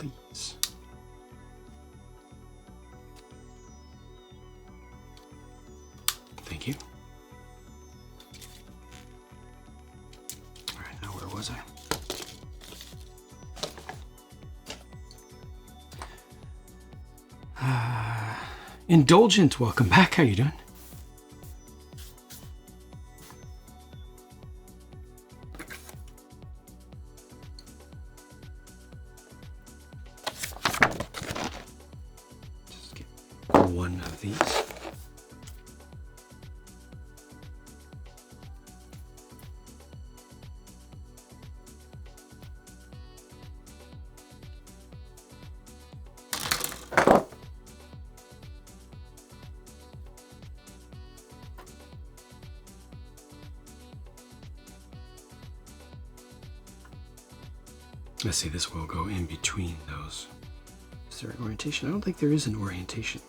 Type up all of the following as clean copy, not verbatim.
please. Thank you. All right, now where was I? Indulgent, welcome back. How you doing? Just get one of these. Let's see, this will go in between those. Is there an orientation? I don't think there is an orientation.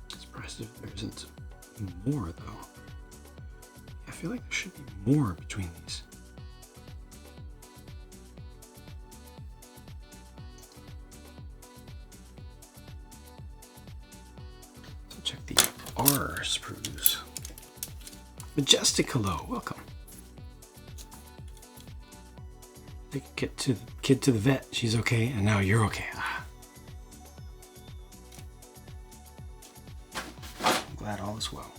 Surprised if there isn't more, though. I feel like there should be more between these. So check the R sprues. Majestic, hello, welcome. Take a kid to the vet. She's okay, and now you're okay. I'm glad all is well.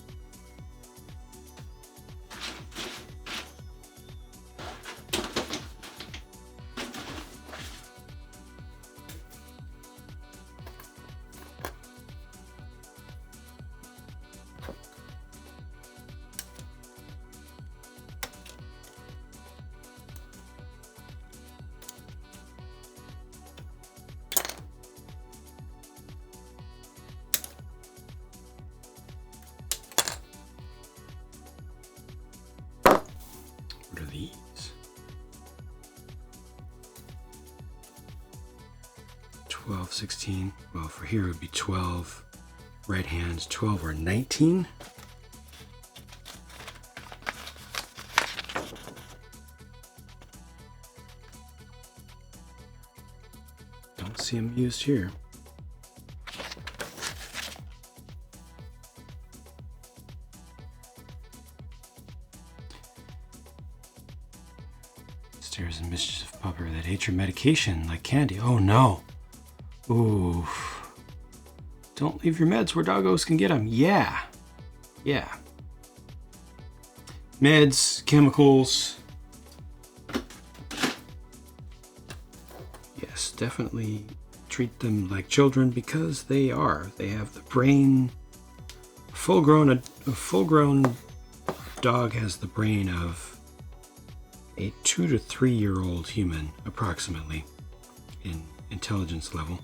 What are these? 12, 16. Well, for here it would be 12 right hands, 12 or 19. Don't see them used here. Stares and mischief pupper that ate your medication like candy. Oh no. Ooh. Don't leave your meds where doggos can get them. Yeah. Yeah. Meds, chemicals. Yes, definitely treat them like children because they are. They have the brain. A full-grown dog has the brain of a 2 to 3 year old human, approximately, in intelligence level.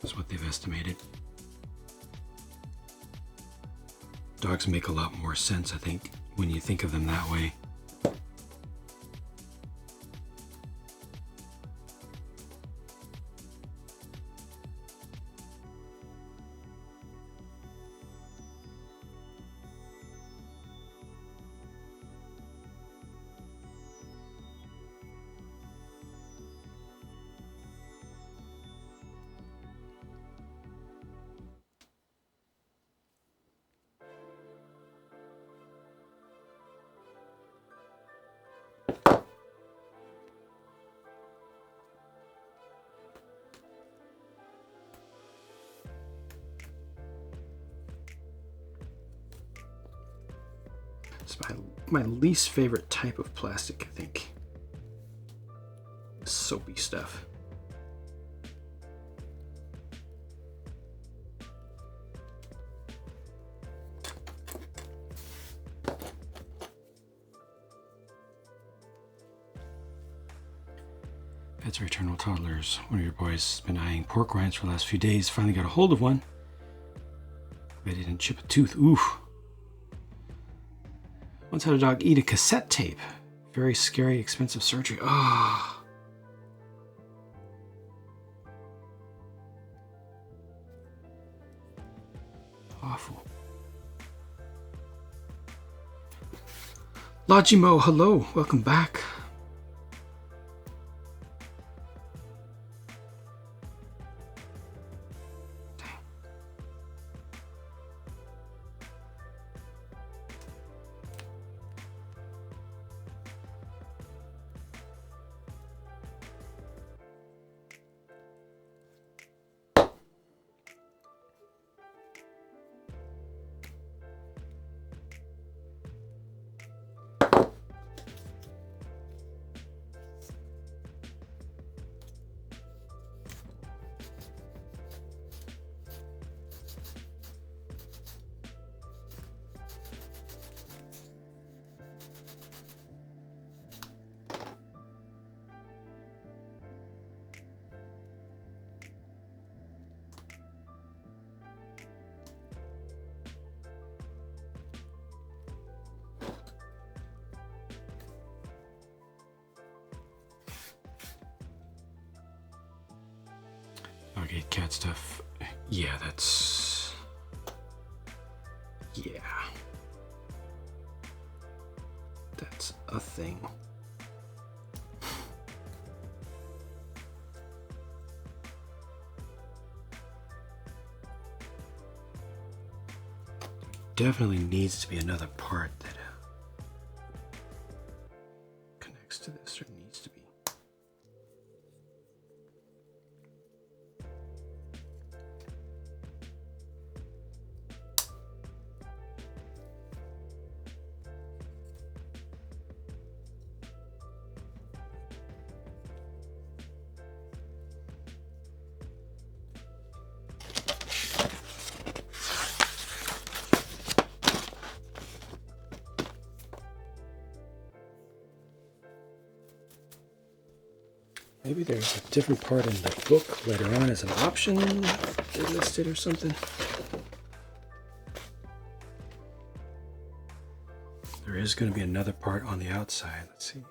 That's what they've estimated. Dogs make a lot more sense, I think, when you think of them that way. It's my least favorite type of plastic, I think. Soapy stuff. Pets are eternal toddlers. One of your boys has been eyeing pork rinds for the last few days. Finally got a hold of one. They didn't chip a tooth. Oof. Once had a dog eat a cassette tape. Very scary, expensive surgery. Ah. Awful. Lajimo, hello. Welcome back. Okay, cat stuff. Yeah, that's... Yeah. That's a thing. Definitely needs to be another part that connects to this, or needs to be. Maybe there's a different part in the book later on as an option they listed or something. There is going to be another part on the outside. Let's see.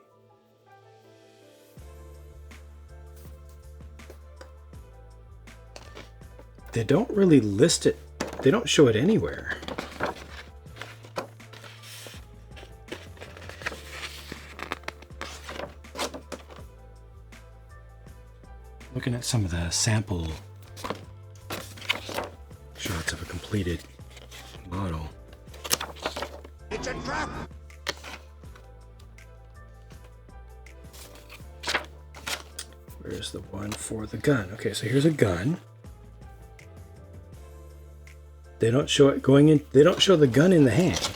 They don't really list it. They don't show it anywhere. Looking at some of the sample shots of a completed model. It's a trap! Where's the one for the gun? Okay, so here's a gun. They don't show it going in. They don't show the gun in the hand.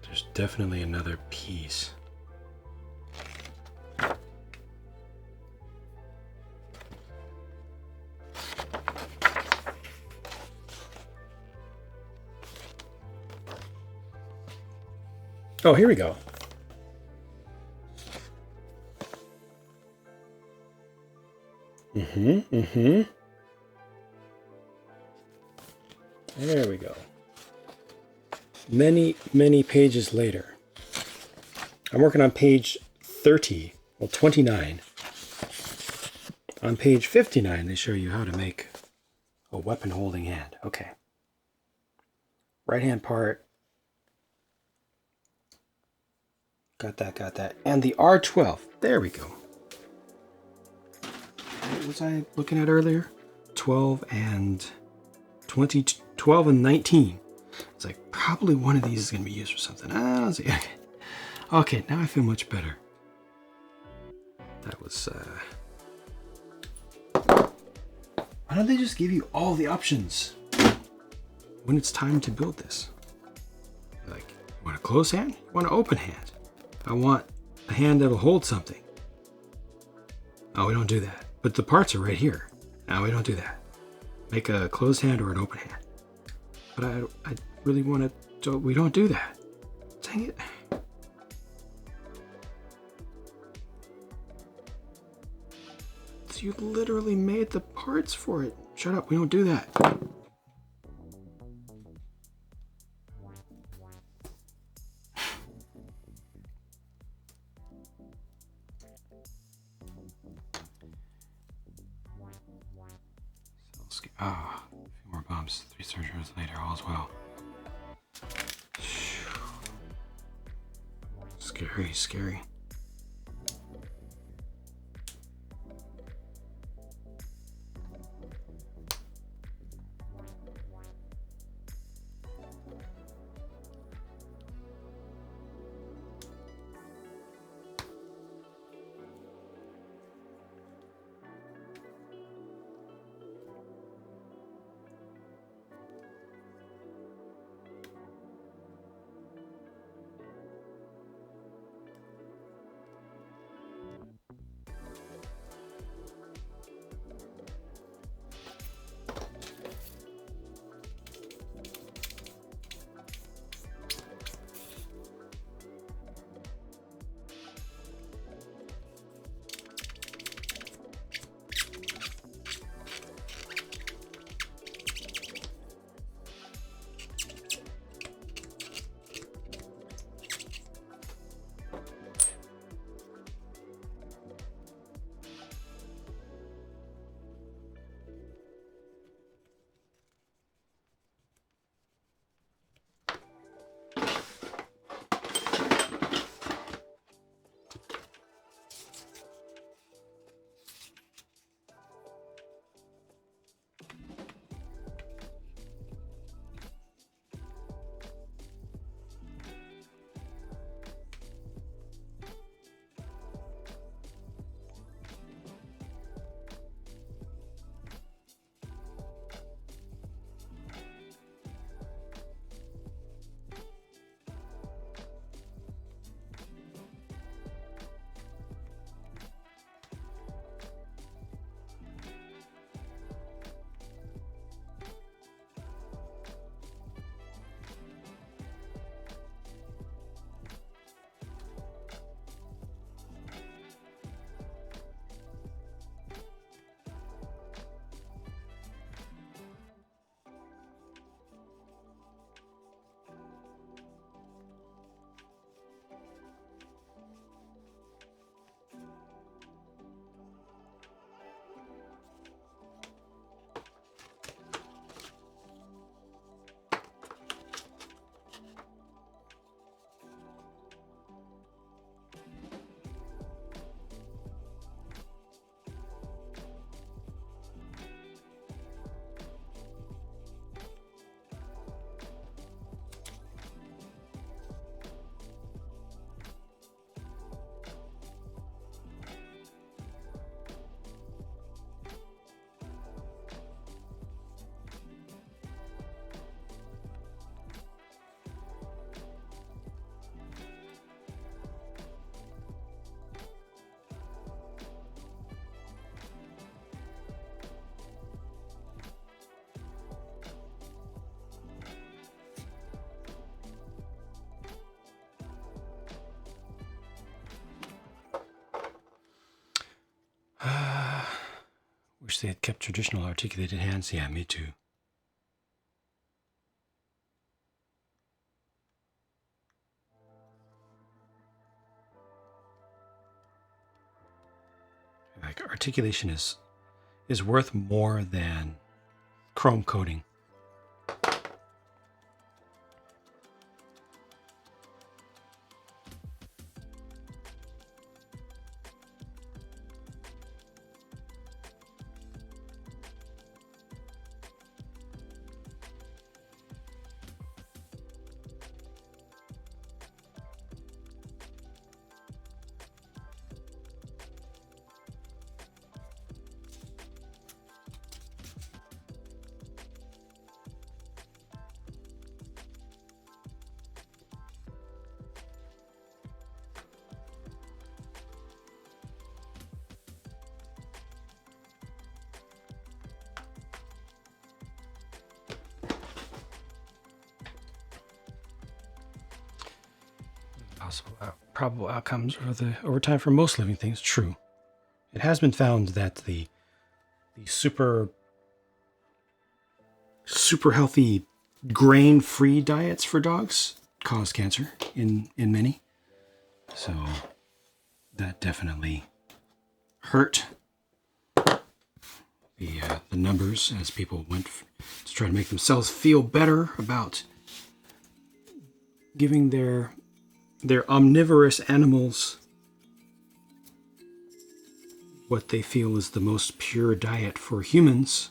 There's definitely another piece. Oh, here we go. There we go. Many, many pages later. I'm working on page 30, well, 29. On page 59, they show you how to make a weapon holding hand. Okay. Right hand part. Got that, got that. And the R12. There we go. What was I looking at earlier? 12 and 20, 12 and 19. It's like, probably one of these is going to be used for something. I don't see. Okay. Okay, now I feel much better. That was, why don't they just give you all the options when it's time to build this? Like, you want a closed hand? You want an open hand? I want a hand that'll hold something. Oh, we don't do that. But the parts are right here. No, we don't do that. Make a closed hand or an open hand. But I really want to, we don't do that. Dang it. Because you literally made the parts for it. Shut up, we don't do that. Ah, a few more bumps. 3 surgeries later, all's well. Scary, scary. Wish they had kept traditional articulated hands. Yeah, me too. Like articulation is worth more than chrome coating. Possible probable outcomes over time for most living things. True. It has been found that the super healthy grain-free diets for dogs cause cancer in many. So that definitely hurt the numbers as people went to try to make themselves feel better about giving their omnivorous animals what they feel is the most pure diet for humans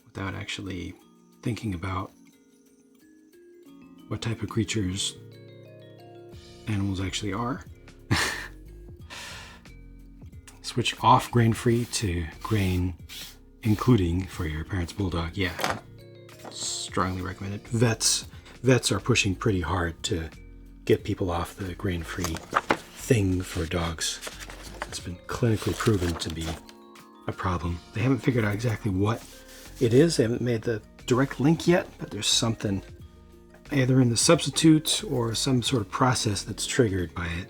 without actually thinking about what type of creatures animals actually are. Switch off grain-free to grain, including for your parents' bulldog. Yeah, strongly recommended. Vets are pushing pretty hard to get people off the grain-free thing for dogs. It's been clinically proven to be a problem. They haven't figured out exactly what it is. They haven't made the direct link yet, but there's something either in the substitute or some sort of process that's triggered by it.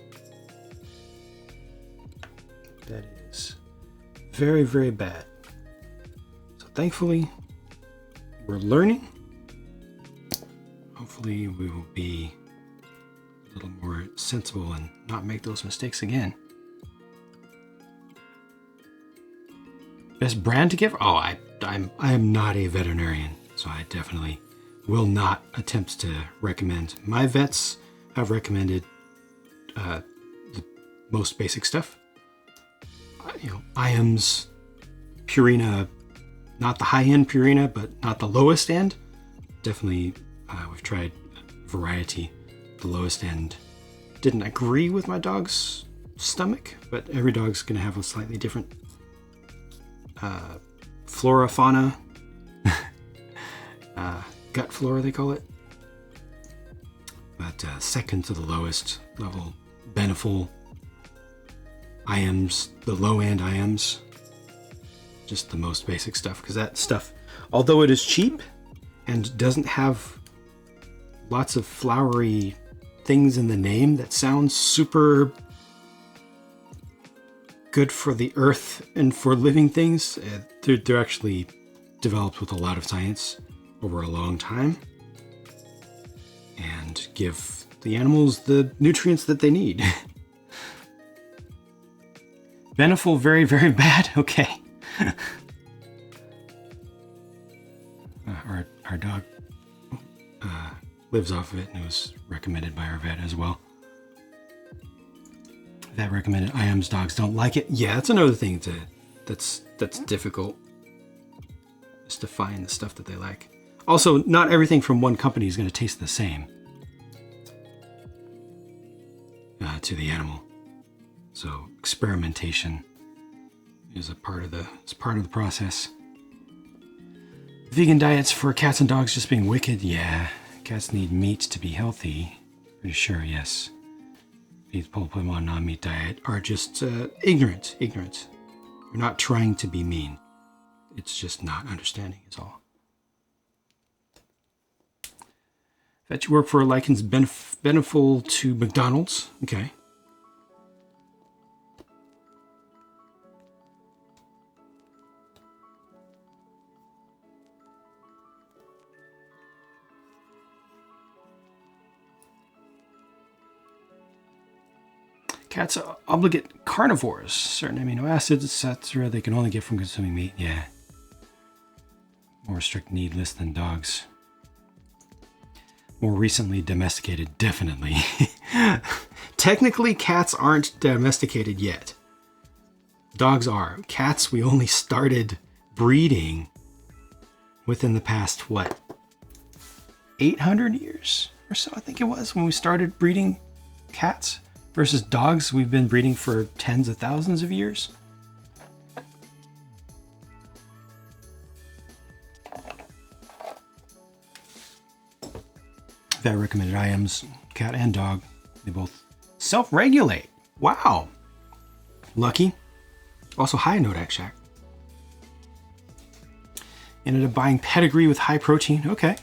That is very, very bad. So thankfully, we're learning. Hopefully we will be a little more sensible and not make those mistakes again. Best brand to give? Oh, I am not a veterinarian, so I definitely will not attempt to recommend. My vets have recommended the most basic stuff. IAMS, Purina, not the high-end Purina, but not the lowest end. Definitely, we've tried variety. The lowest end didn't agree with my dog's stomach, but every dog's going to have a slightly different flora, fauna, gut flora they call it. But second to the lowest level, Beneful, IAMS, the low end IAMS, just the most basic stuff, because that stuff, although it is cheap and doesn't have lots of flowery things in the name that sounds super good for the earth and for living things, they're actually developed with a lot of science over a long time and give the animals the nutrients that they need. Beneful, very, very bad. Okay. Our dog lives off of it, and it was recommended by our vet as well. Vet recommended IAMS. Dogs don't like it. Yeah, that's another thing that's difficult, is to find the stuff that they like. Also, not everything from one company is going to taste the same to the animal. So experimentation is part of the process. Vegan diets for cats and dogs just being wicked. Yeah, cats need meat to be healthy. Pretty sure, yes. People put them on non-meat diet are just ignorant. They're not trying to be mean. It's just not understanding is all. That you work for likens Beneful to McDonald's. Okay. Cats are obligate carnivores. Certain amino acids, etc. they can only get from consuming meat. Yeah. More strict need list than dogs. More recently domesticated, definitely. Technically, cats aren't domesticated yet. Dogs are. Cats, we only started breeding within the past, 800 years or so, I think it was, when we started breeding cats. Versus dogs, we've been breeding for tens of thousands of years. Vet recommended IAMS, cat and dog. They both self-regulate. Wow. Lucky. Also high Nodak Shack. Ended up buying pedigree with high protein. Okay.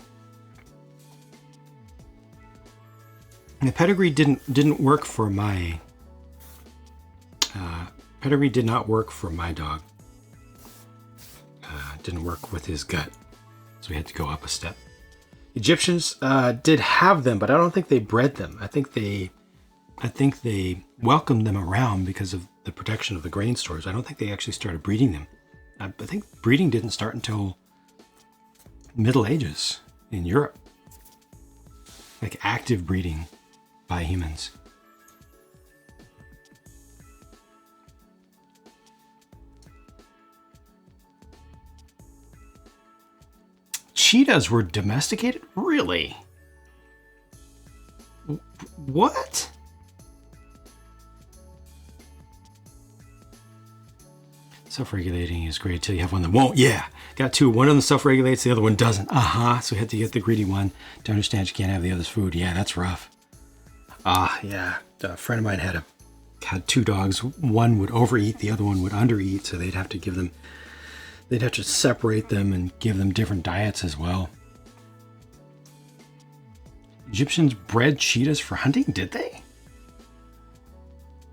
And the pedigree didn't work for my Pedigree did not work for my dog. Didn't work with his gut, so we had to go up a step. Egyptians did have them, but I don't think they bred them. I think they welcomed them around because of the protection of the grain stores. I don't think they actually started breeding them. I think breeding didn't start until Middle Ages in Europe. Like active breeding by humans. Cheetahs were domesticated? Really? What? Self-regulating is great till you have one that won't. Yeah, got two. One of them self-regulates, the other one doesn't. So we had to get the greedy one to understand you can't have the other's food. Yeah, that's rough. Yeah. A friend of mine had two dogs. One would overeat, the other one would undereat, so they'd have to separate them and give them different diets as well. Egyptians bred cheetahs for hunting, did they?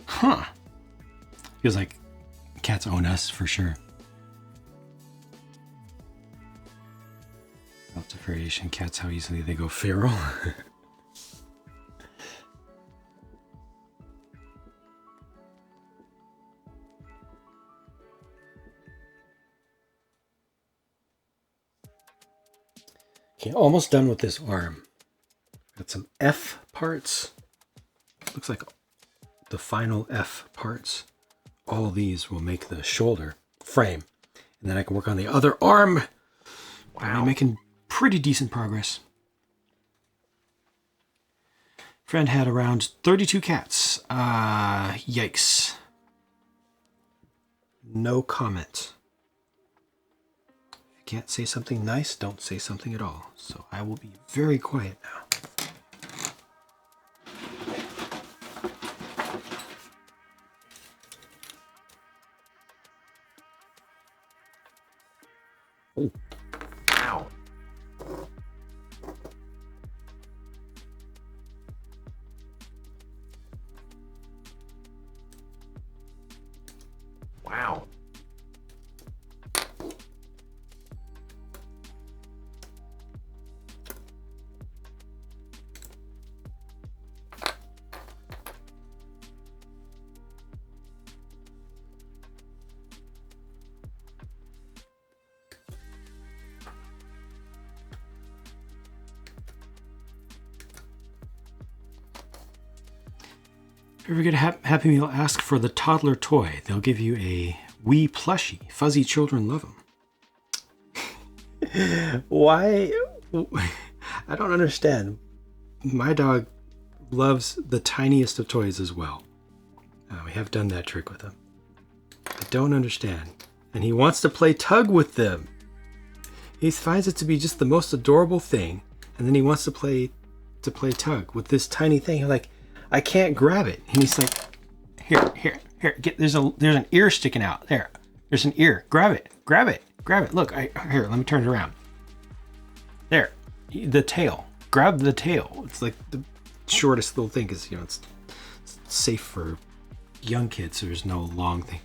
Huh. Feels like cats own us for sure. Lots of variation. Cats, how easily they go feral. Okay, almost done with this arm. Got some F parts. Looks like the final F parts. All of these will make the shoulder frame. And then I can work on the other arm. Wow. I'm making pretty decent progress. Friend had around 32 cats. Yikes. No comment. If you can't say something nice, don't say something at all. So I will be very quiet now. Oh. Ow. Wow. If you ever get a Happy Meal, ask for the toddler toy. They'll give you a wee plushie. Fuzzy children love them. Why? I don't understand. My dog loves the tiniest of toys as well. We have done that trick with him. I don't understand. And he wants to play tug with them. He finds it to be just the most adorable thing. And then he wants to play tug with this tiny thing. He's like, I can't grab it. And he's like, here, get, there's an ear sticking out. There's an ear. Grab it. Look, here, let me turn it around. There, the tail. Grab the tail. It's like the shortest little thing because, it's safe for young kids, so there's no long thing.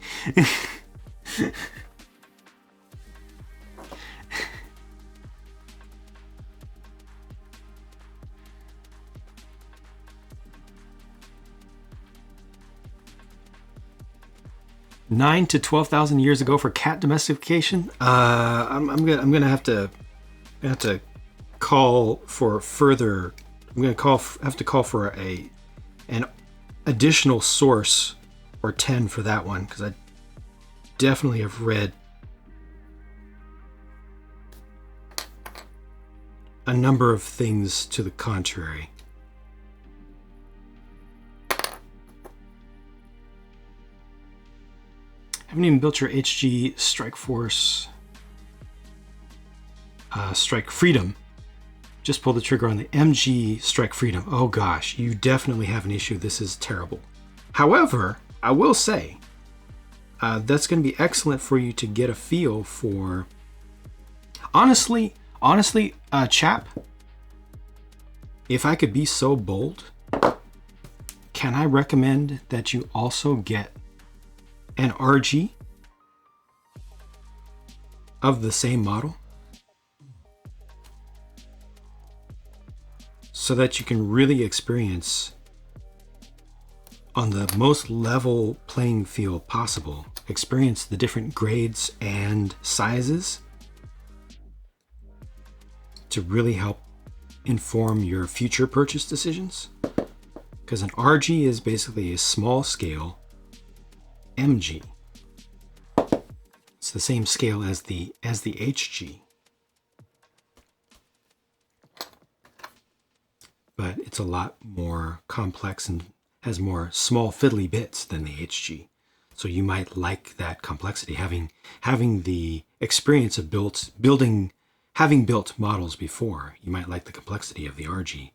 9 to 12,000 years ago for cat domestication. I'm gonna have to call for further. I'm gonna have to call for an additional source or 10 for that one because I definitely have read a number of things to the contrary. Haven't even built your HG Strike Force Strike Freedom. Just pulled the trigger on the MG Strike Freedom. Oh gosh, you definitely have an issue. This is terrible. However, I will say that's going to be excellent for you to get a feel for. Honestly, chap, if I could be so bold, can I recommend that you also get an RG of the same model so that you can really experience on the most level playing field possible, experience the different grades and sizes to really help inform your future purchase decisions. Because an RG is basically a small scale MG. It's the same scale as the HG. But it's a lot more complex and has more small fiddly bits than the HG. So you might like that complexity, having the experience of having built models before. You might like the complexity of the RG.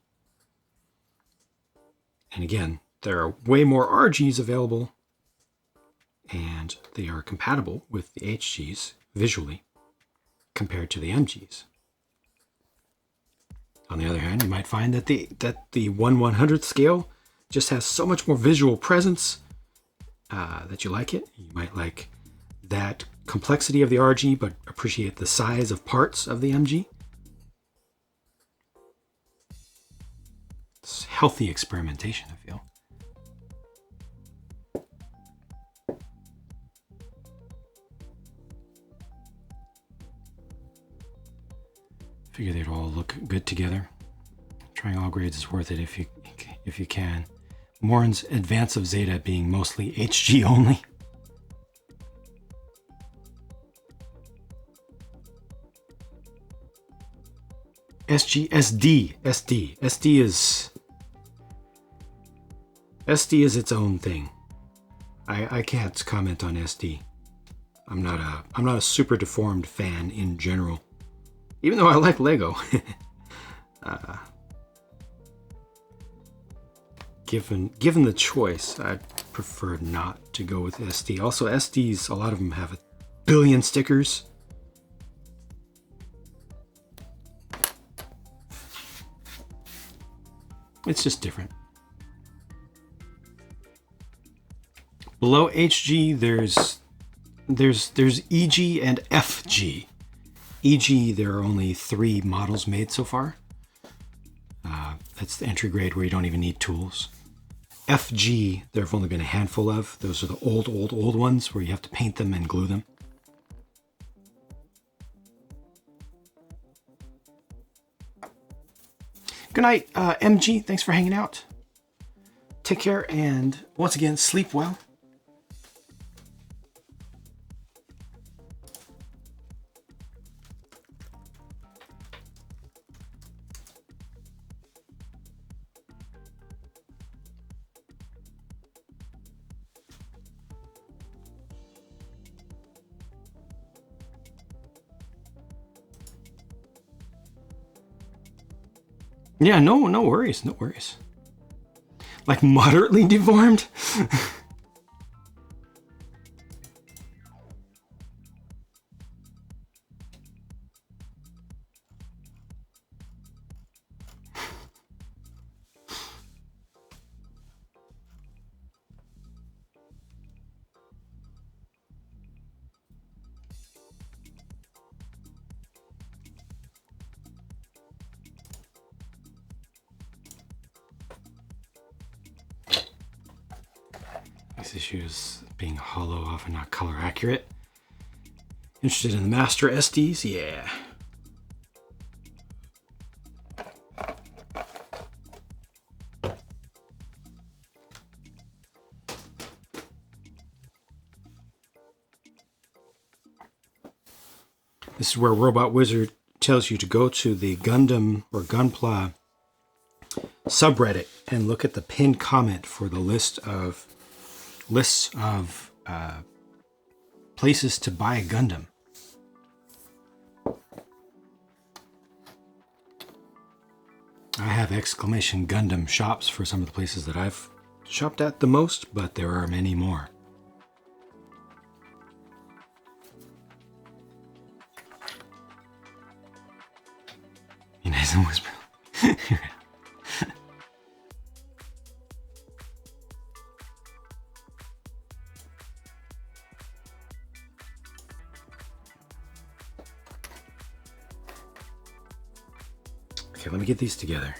And again, there are way more RGs available, and they are compatible with the HGs visually compared to the MGs. On the other hand, you might find that the 1/100th scale just has so much more visual presence that you like it. You might like that complexity of the RG, but appreciate the size of parts of the MG. It's healthy experimentation, I feel. Figure they'd all look good together. Trying all grades is worth it if you can. Morin's Advance of Zeta being mostly HG only. SD is its own thing. I can't comment on SD. I'm not a super deformed fan in general, even though I like Lego. Given the choice, I'd prefer not to go with SD. Also, SDs, a lot of them have 1 billion stickers. It's just different. Below HG, there's EG and FG. EG, there are only 3 models made so far. That's the entry grade where you don't even need tools. FG, there have only been a handful of. Those are the old ones where you have to paint them and glue them. Good night, MG. Thanks for hanging out. Take care, and once again, sleep well. Yeah, no worries, no worries. Like moderately deformed? This issue is being hollow, often not color accurate. Interested in the Master SDs? Yeah. This is where Robot Wizard tells you to go to the Gundam or Gunpla subreddit and look at the pinned comment for the lists of places to buy a Gundam. I have exclamation Gundam shops for some of the places that I've shopped at the most, but there are many more. You nice and whisper. Okay, let me get these together.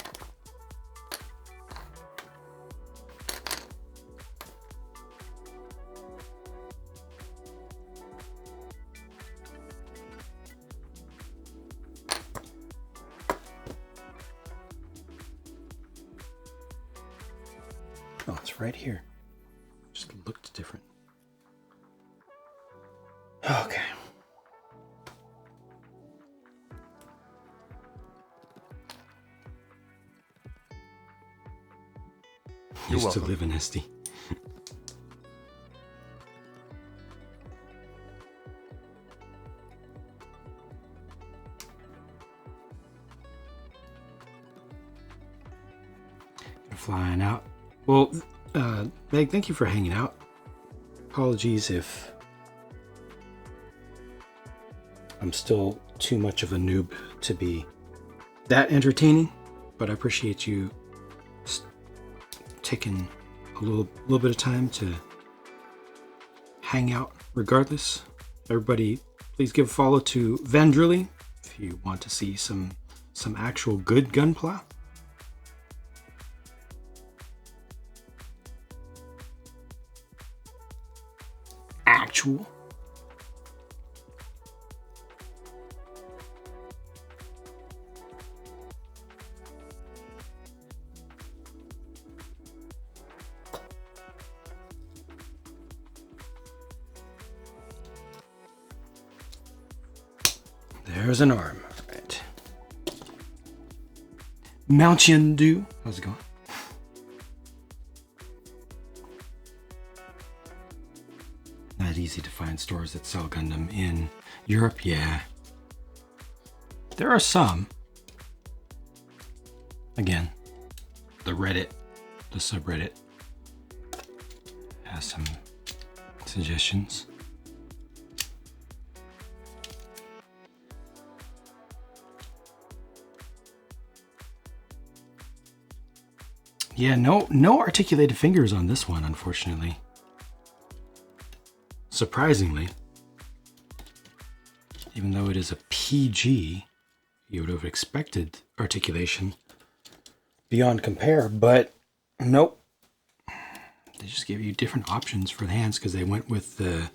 Oh, it's right here. Just looked different. Okay. You're Used to welcome. live in SD. Flying out. Well, Meg, thank you for hanging out. Apologies if I'm still too much of a noob to be that entertaining, but I appreciate you taking a little bit of time to hang out regardless. Everybody, please give a follow to Vandrilli if you want to see some actual good gunpla. Actual. There's an arm. All right. Mountain Dew. How's it going? Not easy to find stores that sell Gundam in Europe, yeah. There are some. Again, the subreddit, has some suggestions. Yeah, no articulated fingers on this one, unfortunately. Surprisingly, even though it is a PG, you would have expected articulation beyond compare, but nope. They just give you different options for the hands because they went with the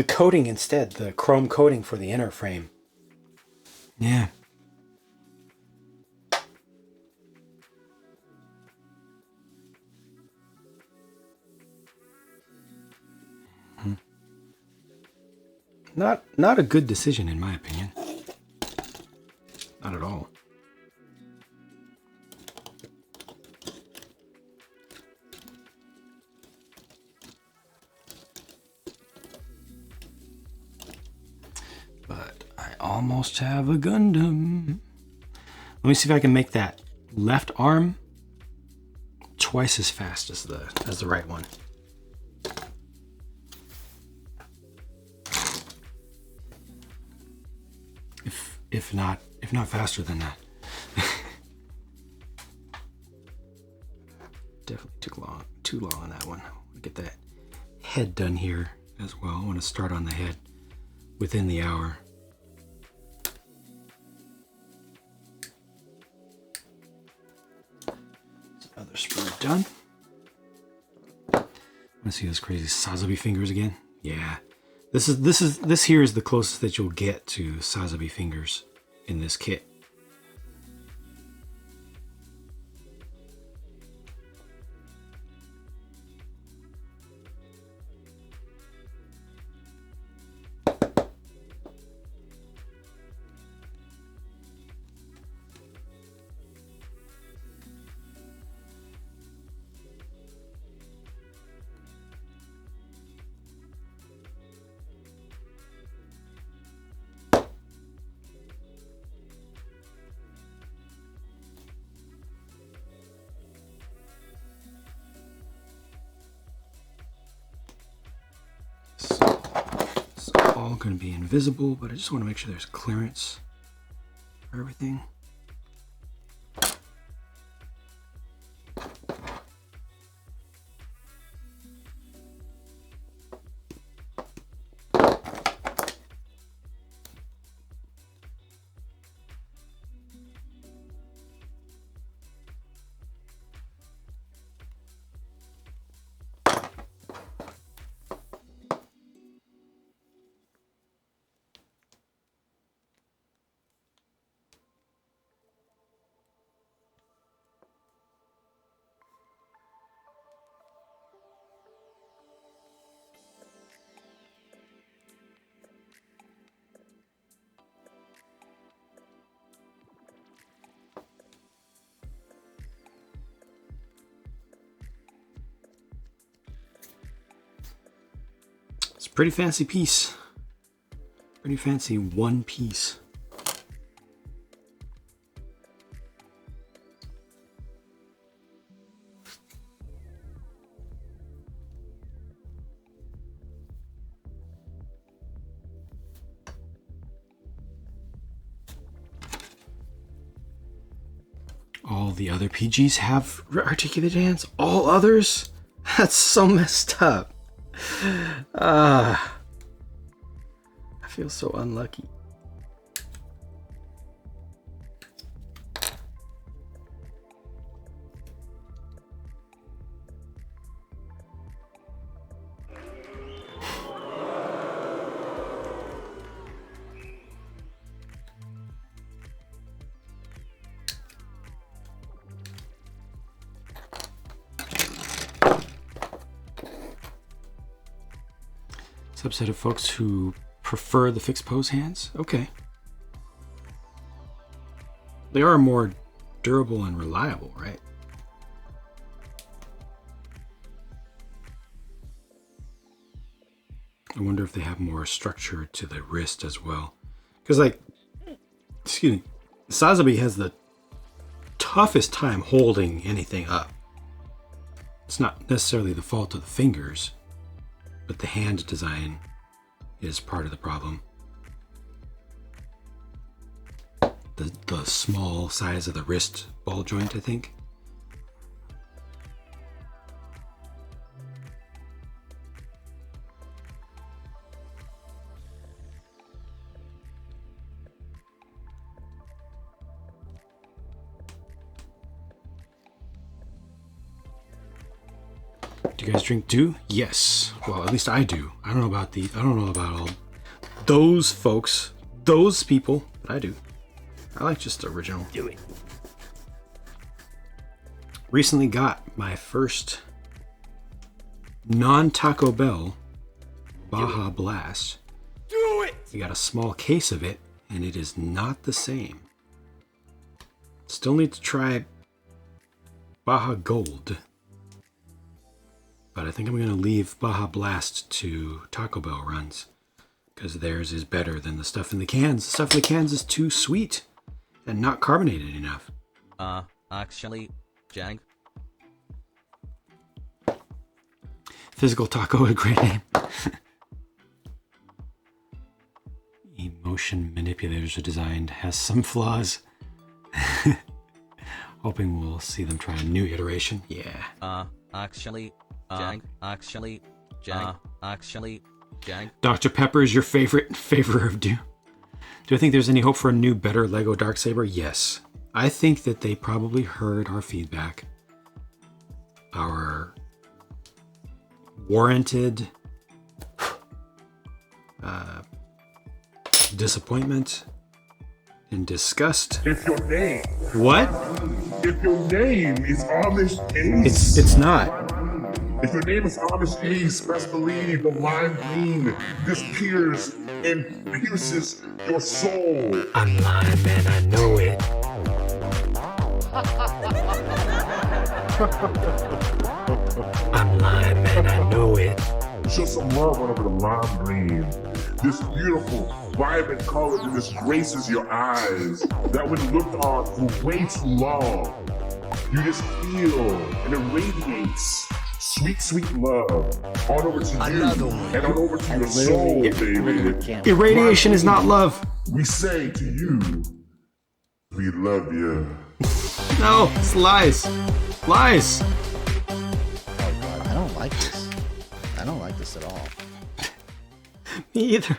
coating instead, the chrome coating for the inner frame. Yeah. Not a good decision in my opinion. Not at all. But I almost have a Gundam. Let me see if I can make that left arm twice as fast as the right one. If not faster than that. Definitely took too long on that one. I want to get that head done here as well. I want to start on the head within the hour. Other sprue done. Want to see those crazy Sazabi fingers again? Yeah. This here is the closest that you'll get to Sazabi fingers in this kit. All going to be invisible, but I just want to make sure there's clearance for everything. pretty fancy piece. Pretty fancy one piece. All the other PGs have articulated hands. All others? That's so messed up. I feel so unlucky. Subset of folks who prefer the fixed pose hands? Okay. They are more durable and reliable, right? I wonder if they have more structure to the wrist as well. Because, like, excuse me, Sazabi has the toughest time holding anything up. It's not necessarily the fault of the fingers, but the hand design is part of the problem. The small size of the wrist ball joint, I think. Do you guys drink dew? Yes. Well, at least I do. I don't know about all those folks, those people, but I do. I like just the original. Do it. Recently got my first non-Taco Bell Baja Blast. Do it! We got a small case of it, and it is not the same. Still need to try Baja Gold. But I think I'm going to leave Baja Blast to Taco Bell runs, because theirs is better than the stuff in the cans. The stuff in the cans is too sweet and not carbonated enough. Actually, Jag. Physical Taco, a great name. Emotion manipulators are designed, has some flaws. Hoping we'll see them try a new iteration. Yeah. Actually, Jag. Actually, Jag. Actually, Jag. Dr. Pepper is your favorite favor of Dew. Do I think there's any hope for a new, better Lego Darksaber? Yes. I think that they probably heard our feedback. Our warranted disappointment and disgust. If your name, What? if your name is Amish Ace, It's not. if your name is Amish Ace, best believe the lime green disappears and pierces your soul. I'm lying, man. I know it. I'm lying, man. I know it. Show some love whenever the lime green, this beautiful, vibrant color that just graces your eyes, that when looked on for way too long, you just feel and it radiates sweet, sweet love on over to you and on over to your soul, baby. Irradiation is not love. We say to you, we love you. No, it's lies. Lies. Oh god, I don't like this. I don't like this at all. Me either.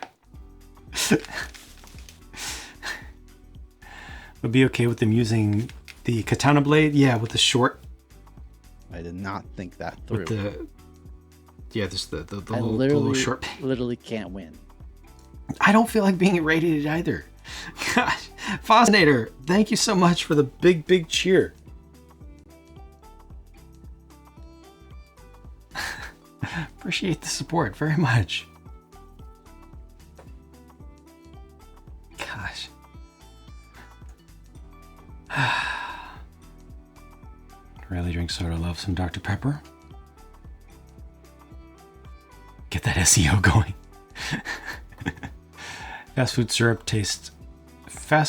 Would be okay with them using the katana blade? Yeah, with the short. I did not think that through. With the. Yeah, there's the I little short. literally can't win. I don't feel like being irradiated either. Gosh. Fosnator, thank you so much for the big, big cheer. Appreciate the support very much. Gosh. Really drink soda, love some Dr. Pepper. Get that SEO going. Fast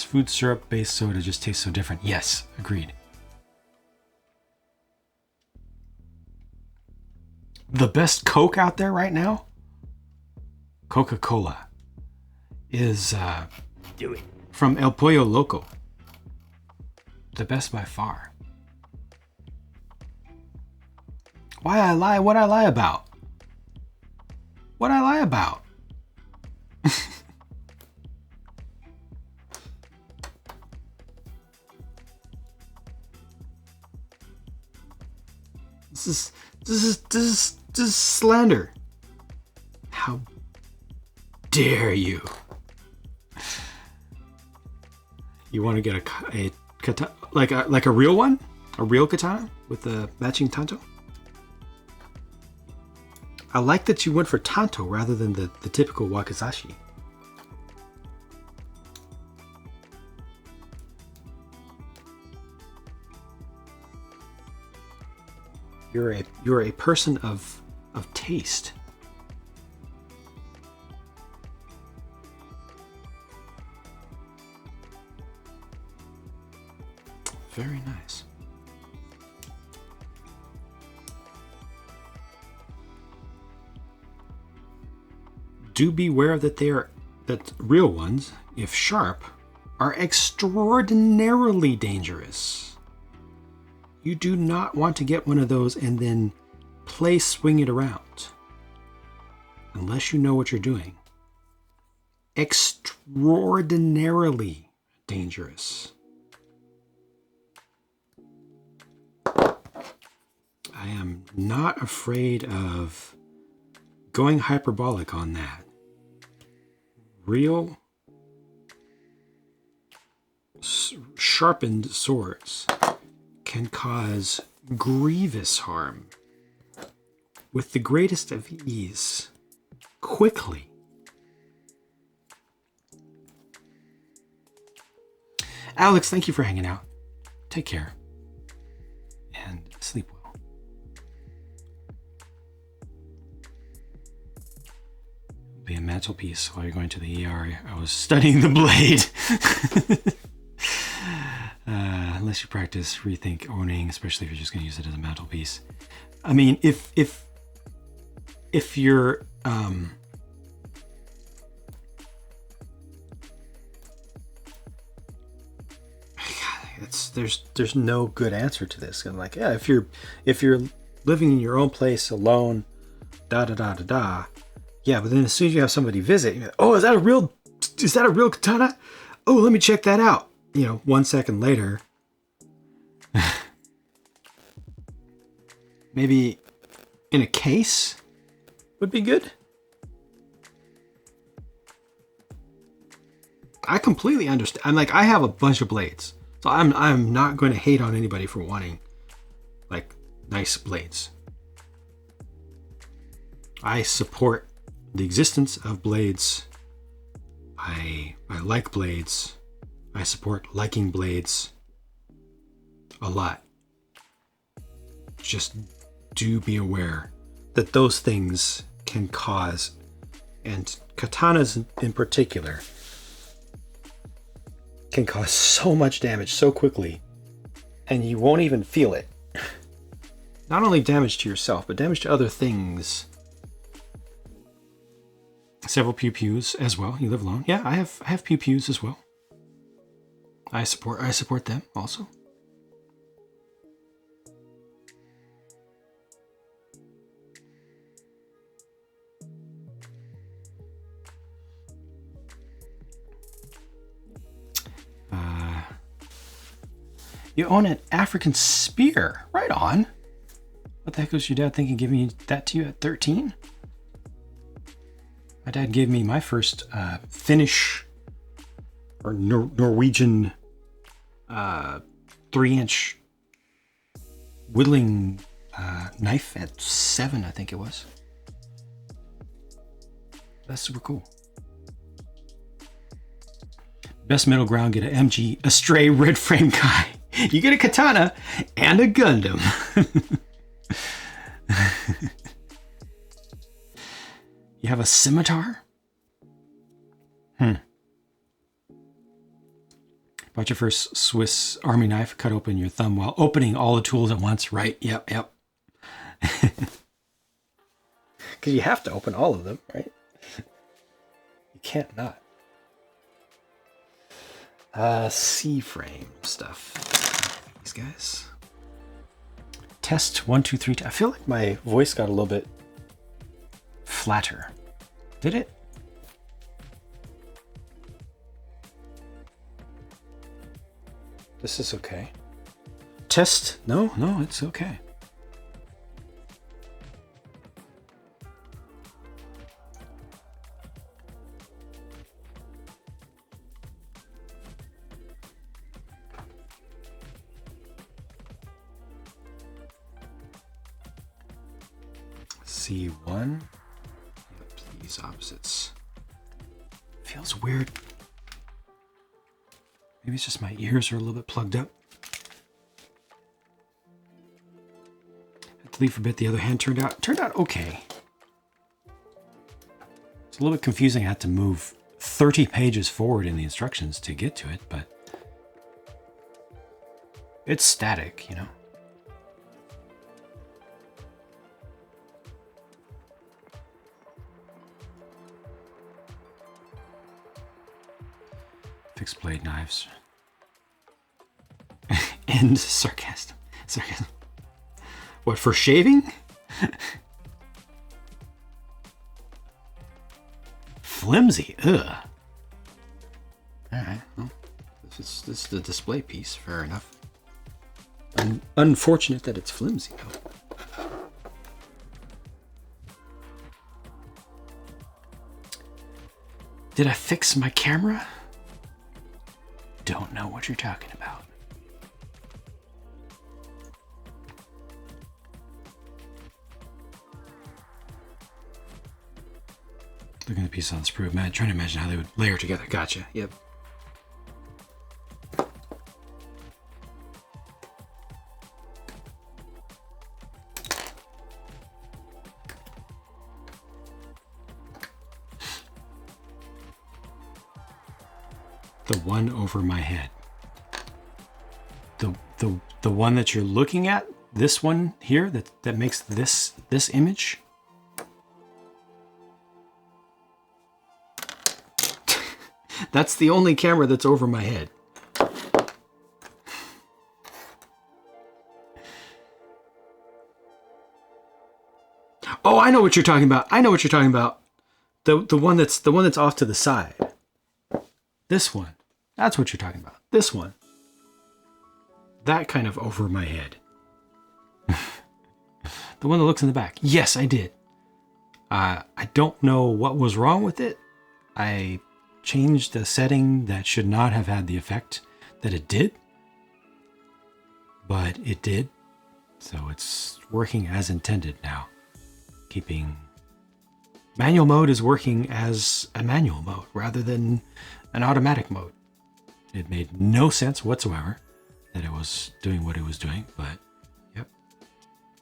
food syrup based soda just tastes so different. Yes, agreed. The best Coke out there right now, Coca-Cola, is from El Pollo Loco. The best by far. Why I lie? What I lie about? What I lie about? This is slander. How dare you? You want to get a katana, like a real one, a real katana with the matching tanto? I like that you went for tanto rather than the typical wakizashi. You're a person of taste. Very nice. Do beware that that real ones, if sharp, are extraordinarily dangerous. You do not want to get one of those and then swing it around. Unless you know what you're doing. Extraordinarily dangerous. I am not afraid of going hyperbolic on that. Real sharpened swords can cause grievous harm with the greatest of ease, quickly. Alex, thank you for hanging out. Take care and sleep well. Be a mantelpiece while you're going to the ER. I was studying the blade. Unless you practice rethink owning, especially if you're just going to use it as a mantelpiece. I mean, if you're there's no good answer to this. I'm like, yeah, if you're living in your own place alone, yeah, but then as soon as you have somebody visit, you're like, oh, is that a real katana? Oh, let me check that out. 1 second later, maybe in a case would be good. I completely understand. I'm like, I have a bunch of blades, so I'm not going to hate on anybody for wanting like nice blades. I support the existence of blades. I like blades. I support liking blades a lot. Just do be aware that those things can cause, and katanas in particular, can cause so much damage so quickly, and you won't even feel it. Not only damage to yourself, but damage to other things. Several pew-pews as well. You live alone. Yeah, I have pew-pews as well. I support them also. You own an African spear. Right on. What the heck was your dad thinking giving you that to you at 13? My dad gave me my first Finnish or Norwegian 3-inch whittling knife at 7, I think it was. That's super cool. Best middle ground, get an MG, a stray red frame guy. You get a katana and a Gundam. You have a scimitar? Bought your first Swiss Army knife, cut open your thumb while opening all the tools at once. Right? Yep. Because you have to open all of them, right? You can't not. C-frame stuff. These guys. Test 1, 2, 3. I feel like my voice got a little bit flatter. Did it? This is okay. Test? No, it's okay. C1. Please, opposites. Feels weird. Maybe it's just my ears are a little bit plugged up. Had to leave for a bit. The other hand turned out okay. It's a little bit confusing. I had to move 30 pages forward in the instructions to get to it, but it's static, you know. Fixed blade knives. End sarcasm. What, for shaving? Flimsy. Ugh. Alright, well, this is the display piece, fair enough. Unfortunate that it's flimsy, though. Did I fix my camera? Don't know what you're talking about. Looking at the piece on the sprue, man, trying to imagine how they would layer together. Gotcha. Yep. The one over my head. The one that you're looking at, this one here that makes this image. That's the only camera that's over my head. Oh, I know what you're talking about. The one that's off to the side. This one. That's what you're talking about. This one. That kind of over my head. The one that looks in the back. Yes, I did. I don't know what was wrong with it. I changed a setting that should not have had the effect that it did. But it did. So it's working as intended now. Manual mode is working as a manual mode rather than an automatic mode. It made no sense whatsoever that it was doing what it was doing, but yep,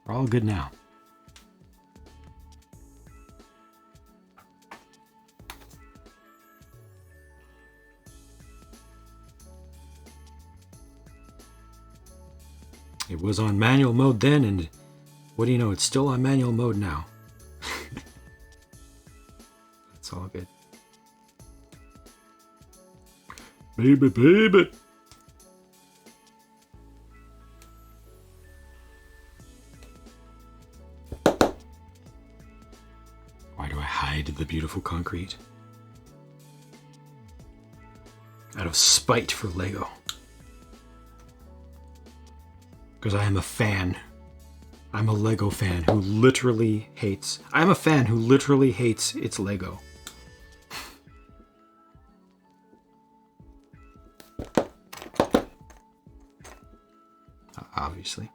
we're all good now. It was on manual mode then, and what do you know, it's still on manual mode now. It's all good. Baby. Why do I hide the beautiful concrete? Out of spite for Lego. Because I am a fan. I'm a Lego fan who literally hates... I'm a fan who literally hates its Lego. Obviously.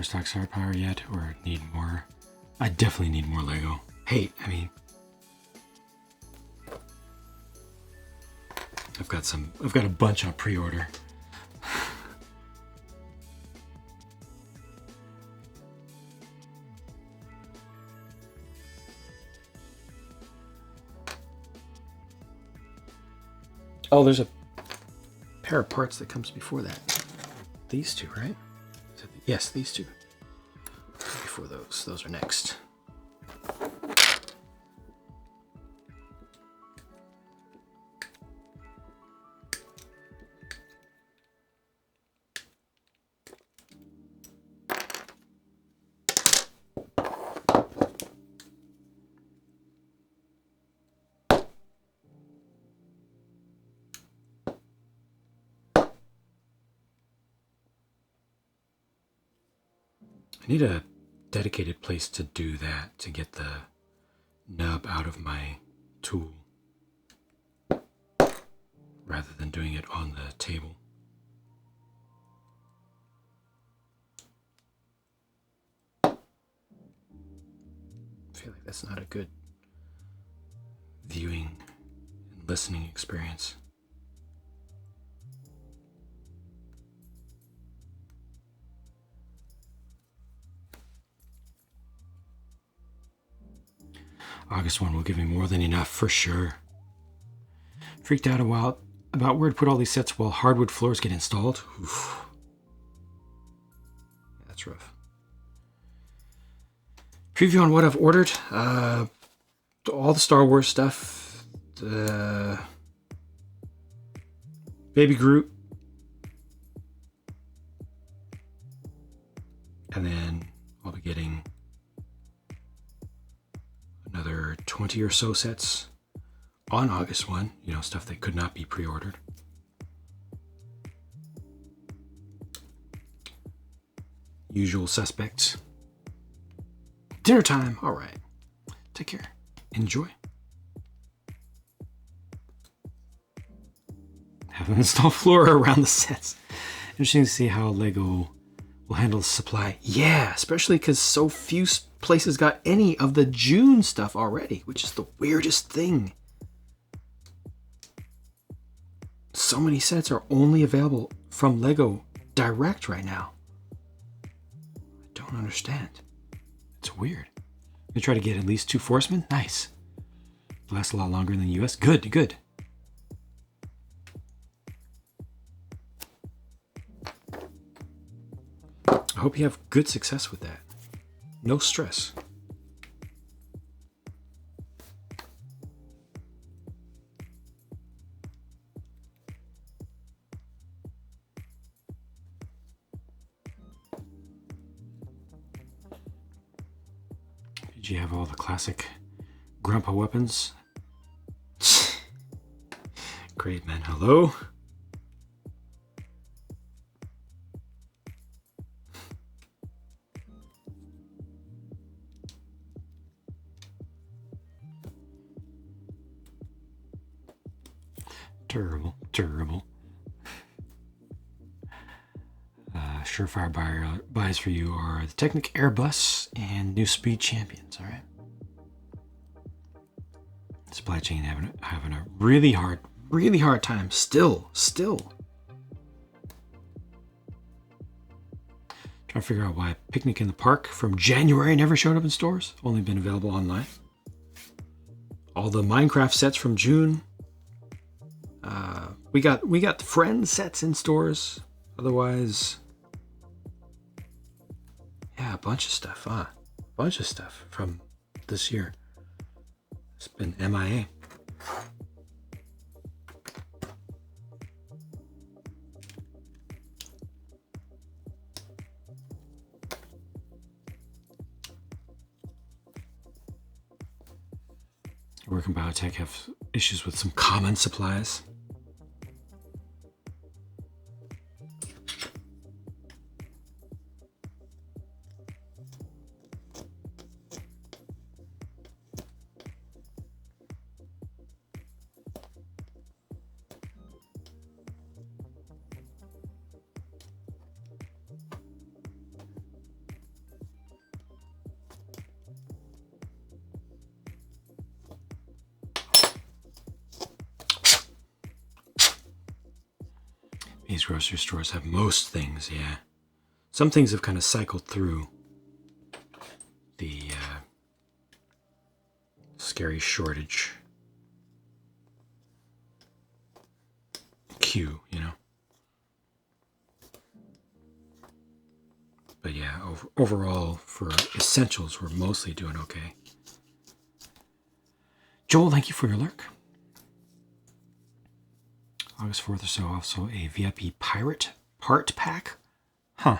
Stock Star Power yet, or need more? I definitely need more Lego. Hey, I mean, I've got a bunch on pre-order. Oh, there's a pair of parts that comes before that. These two, right? Yes, these two. Before those. Those are next. I need a dedicated place to do that, to get the nub out of my tool, rather than doing it on the table. I feel like that's not a good viewing and listening experience. August 1 will give me more than enough, for sure. Freaked out a while about where to put all these sets while hardwood floors get installed. Oof. That's rough. Preview on what I've ordered. All the Star Wars stuff. Baby Groot. And then I'll be getting another 20 or so sets on August 1, you know, stuff that could not be pre-ordered. Usual suspects. Dinner time. All right. Take care. Enjoy. Have an install floor around the sets. Interesting to see how Lego will handle supply. Yeah, especially because so few places got any of the June stuff already, which is the weirdest thing. So many sets are only available from Lego Direct right now. I don't understand. It's weird. You try to get at least 2 Forcemen? Nice. Lasts a lot longer than the US. Good, good. I hope you have good success with that. No stress. Did you have all the classic grandpa weapons? Great, man. Hello? Terrible. Surefire buys for you are the Technic Airbus and New Speed Champions, all right? Supply chain having a really hard time. Still. Trying to figure out why Picnic in the Park from January never showed up in stores. Only been available online. All the Minecraft sets from June. We got Friends sets in stores. Otherwise, yeah, a bunch of stuff, huh? Bunch of stuff from this year. It's been MIA. Work and Biotech have issues with some common supplies. Japanese grocery stores have most things, yeah. Some things have kind of cycled through the scary shortage queue, you know. But yeah, overall, for essentials, we're mostly doing okay. Joel, thank you for your lurk. August 4th or so, also a VIP pirate part pack. Huh.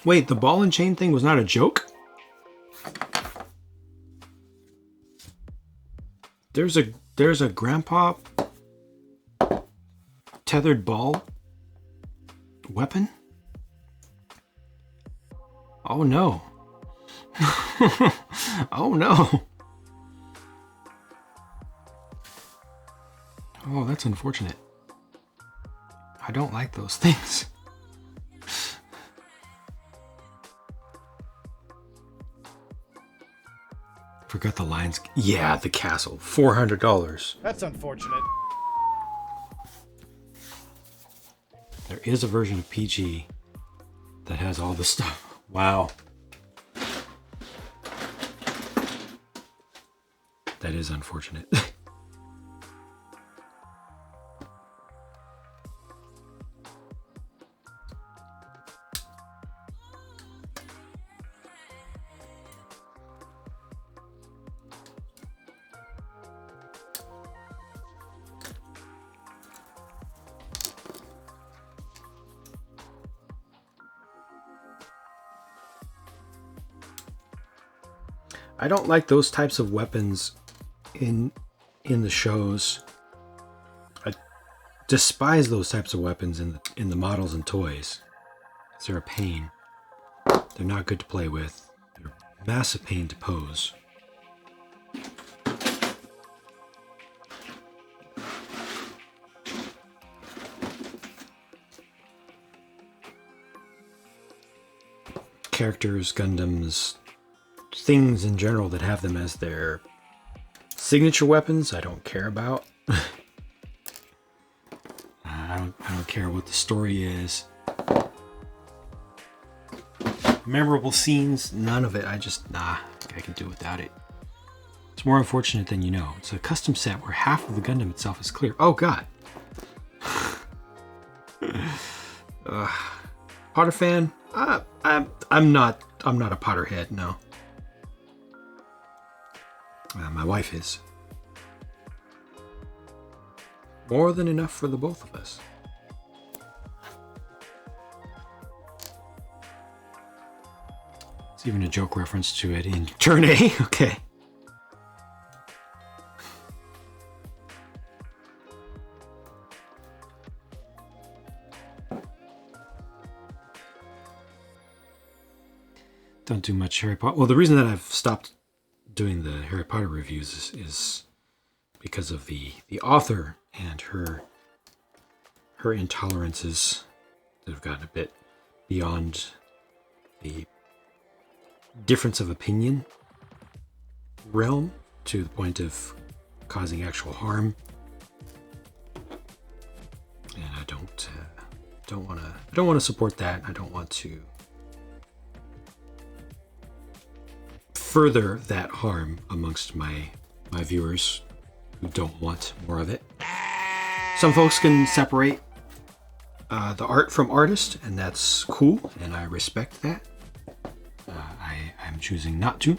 Wait, the ball and chain thing was not a joke? There's a grandpa tethered ball weapon? Oh no. Oh no. Oh, that's unfortunate. I don't like those things. Forgot the lines. Yeah, the castle. $400. That's unfortunate. There is a version of PG that has all the stuff. Wow. That is unfortunate. I don't like those types of weapons in the shows. I despise those types of weapons in the models and toys. They're a pain. They're not good to play with. They're a massive pain to pose. Characters, Gundams, things in general that have them as their signature weapons, I don't care about. I don't care what the story is. Memorable scenes, none of it. I can do without it. It's more unfortunate than you know. It's a custom set where half of the Gundam itself is clear. Oh god. Potter fan? I'm not a Potterhead, no. My wife is. More than enough for the both of us. It's even a joke reference to it in Turn A. Okay. Don't do much Harry Potter. Well, the reason that I've stopped doing the Harry Potter reviews is because of the author and her intolerances that have gotten a bit beyond the difference of opinion realm to the point of causing actual harm. And I don't want to support that. I don't want to further that harm amongst my viewers who don't want more of it. Some folks can separate the art from artist, and that's cool, and I respect that. I'm choosing not to.